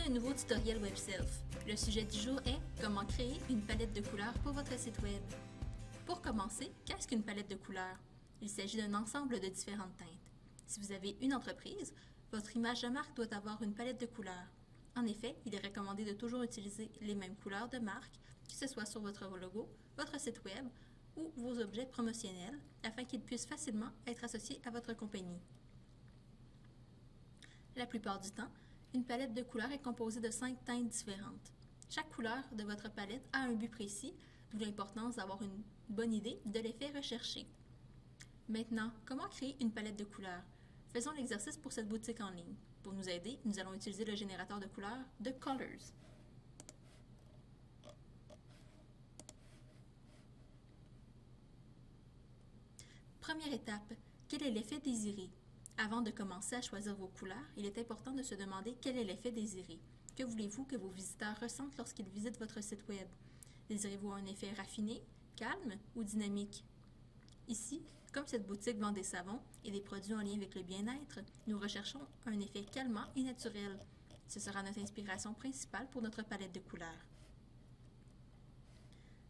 un nouveau tutoriel WebSelf. Le sujet du jour est comment créer une palette de couleurs pour votre site web. Pour commencer, qu'est-ce qu'une palette de couleurs? Il s'agit d'un ensemble de différentes teintes. Si vous avez une entreprise, votre image de marque doit avoir une palette de couleurs. En effet, il est recommandé de toujours utiliser les mêmes couleurs de marque, que ce soit sur votre logo, votre site web ou vos objets promotionnels, afin qu'ils puissent facilement être associés à votre compagnie. La plupart du temps, une palette de couleurs est composée de 5 teintes différentes. Chaque couleur de votre palette a un but précis, d'où l'importance d'avoir une bonne idée de l'effet recherché. Maintenant, comment créer une palette de couleurs? Faisons l'exercice pour cette boutique en ligne. Pour nous aider, nous allons utiliser le générateur de couleurs de Colors. Première étape, quel est l'effet désiré? Avant de commencer à choisir vos couleurs, il est important de se demander quel est l'effet désiré. Que voulez-vous que vos visiteurs ressentent lorsqu'ils visitent votre site web? Désirez-vous un effet raffiné, calme ou dynamique? Ici, comme cette boutique vend des savons et des produits en lien avec le bien-être, nous recherchons un effet calmant et naturel. Ce sera notre inspiration principale pour notre palette de couleurs.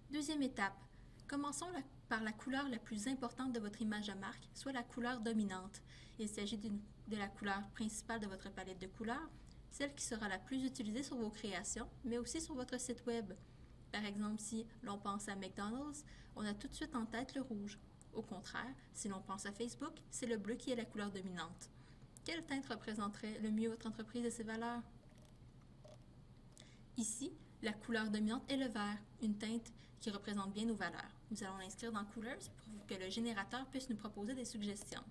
Deuxième étape, commençons par la couleur la plus importante de votre image de marque, soit la couleur dominante. Il s'agit de la couleur principale de votre palette de couleurs, celle qui sera la plus utilisée sur vos créations, mais aussi sur votre site web. Par exemple, si l'on pense à McDonald's, on a tout de suite en tête le rouge. Au contraire, si l'on pense à Facebook, c'est le bleu qui est la couleur dominante. Quelle teinte représenterait le mieux votre entreprise et ses valeurs? Ici, la couleur dominante est le vert, une teinte qui représente bien nos valeurs. Nous allons l'inscrire dans Colors pour que le générateur puisse nous proposer des suggestions.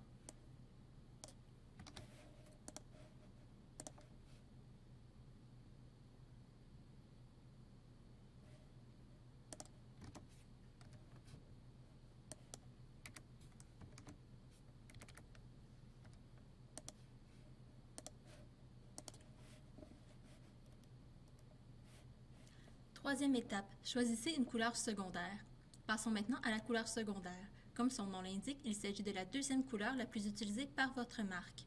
Troisième étape, choisissez une couleur secondaire. Passons maintenant à la couleur secondaire. Comme son nom l'indique, il s'agit de la deuxième couleur la plus utilisée par votre marque.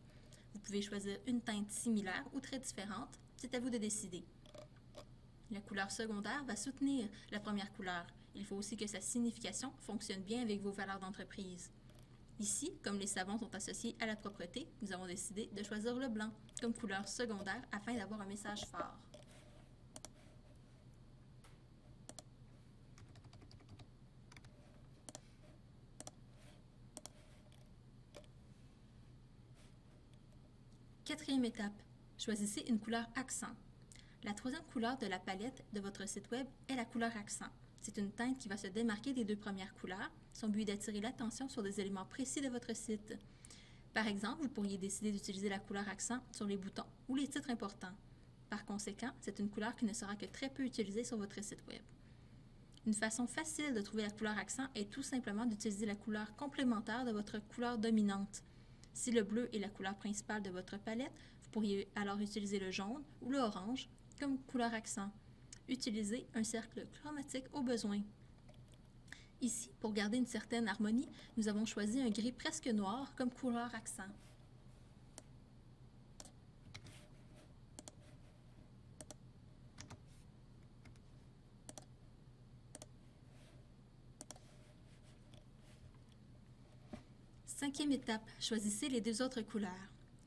Vous pouvez choisir une teinte similaire ou très différente, c'est à vous de décider. La couleur secondaire va soutenir la première couleur. Il faut aussi que sa signification fonctionne bien avec vos valeurs d'entreprise. Ici, comme les savons sont associés à la propreté, nous avons décidé de choisir le blanc comme couleur secondaire afin d'avoir un message fort. Quatrième étape, choisissez une couleur accent. La troisième couleur de la palette de votre site web est la couleur accent. C'est une teinte qui va se démarquer des deux premières couleurs. Son but est d'attirer l'attention sur des éléments précis de votre site. Par exemple, vous pourriez décider d'utiliser la couleur accent sur les boutons ou les titres importants. Par conséquent, c'est une couleur qui ne sera que très peu utilisée sur votre site web. Une façon facile de trouver la couleur accent est tout simplement d'utiliser la couleur complémentaire de votre couleur dominante. Si le bleu est la couleur principale de votre palette, vous pourriez alors utiliser le jaune ou l'orange comme couleur accent. Utilisez un cercle chromatique au besoin. Ici, pour garder une certaine harmonie, nous avons choisi un gris presque noir comme couleur accent. Cinquième étape, choisissez les deux autres couleurs.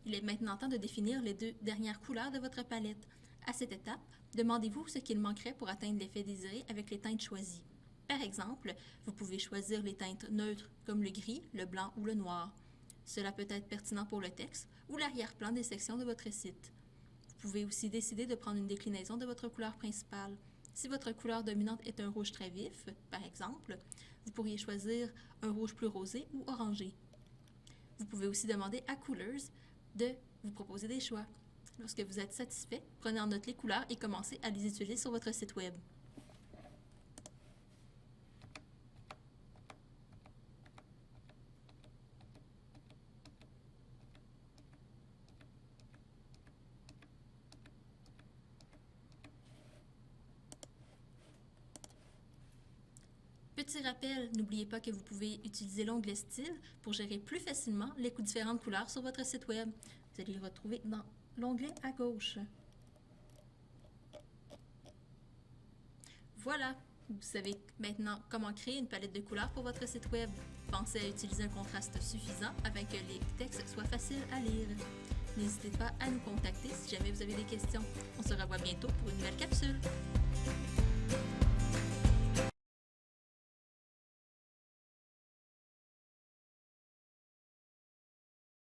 Il est maintenant temps de définir les deux dernières couleurs de votre palette. À cette étape, demandez-vous ce qu'il manquerait pour atteindre l'effet désiré avec les teintes choisies. Par exemple, vous pouvez choisir les teintes neutres comme le gris, le blanc ou le noir. Cela peut être pertinent pour le texte ou l'arrière-plan des sections de votre site. Vous pouvez aussi décider de prendre une déclinaison de votre couleur principale. Si votre couleur dominante est un rouge très vif, par exemple, vous pourriez choisir un rouge plus rosé ou orangé. Vous pouvez aussi demander à Colors de vous proposer des choix. Lorsque vous êtes satisfait, prenez en note les couleurs et commencez à les utiliser sur votre site web. Petit rappel, n'oubliez pas que vous pouvez utiliser l'onglet Style pour gérer plus facilement les différentes couleurs sur votre site web. Vous allez le retrouver dans l'onglet à gauche. Voilà, vous savez maintenant comment créer une palette de couleurs pour votre site web. Pensez à utiliser un contraste suffisant afin que les textes soient faciles à lire. N'hésitez pas à nous contacter si jamais vous avez des questions. On se revoit bientôt pour une nouvelle capsule.